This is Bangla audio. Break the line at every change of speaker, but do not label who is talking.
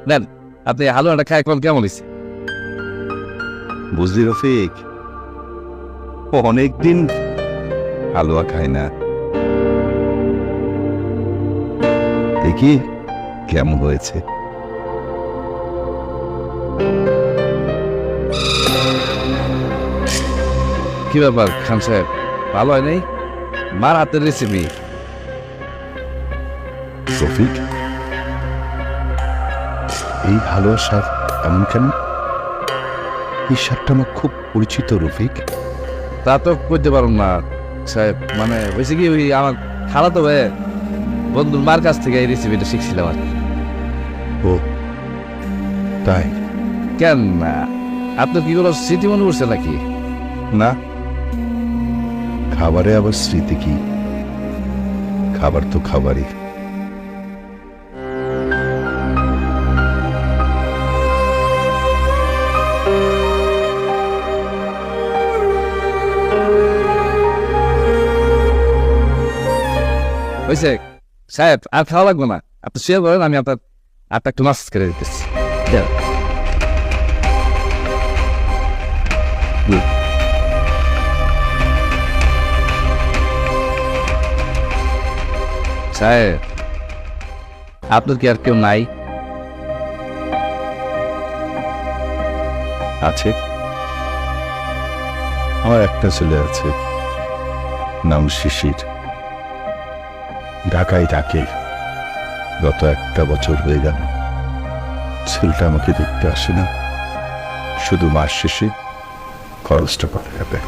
নেন, আপনি হালুয়াটা খাই এখন কেমন হয়েছে?
বুঝলি রফিক, ও অনেকদিন হালুয়া খায় না। দেখি কেমন হয়েছে।
কি ব্যাপার খান সাহেব, ভালো হয় নাই? মার হাতের রেসিপি।
রফিক, এই হালুয়ার স্বাদ এমন কেন? এই স্বাদটা আমার খুব পরিচিত রফিক।
তা তো করতে পারুন না সাহেব, মানে হয়েছে কি, ওই আমার খালাতো ভাই বন্ধুর মার কাছ থেকে এই রেসিপিটা শিখছিলাম আর কি।
ও তাই?
কেন আপনার কি কোনো স্মৃতি মনে পড়ছে নাকি?
না, খাবারে আবার স্মৃতি কি? খাবার তো খাবারই।
হয়েছে সাহেব, আর খাওয়া লাগবে না, আপনি শুয়ে বলেন, আমি আপনার আপনি একটু মাসাজ করে দিতেছি। সাহেব, আপনার কি আর কেউ নাই?
আছে, আমার একটা ছেলে আছে, নাম শিশির। ঢাকায় থাকে। গত একটা বছর হয়ে গেল ছেলেটা আমাকে দেখতে আসে না, শুধু মাস শেষে খরচটা করে যাবে।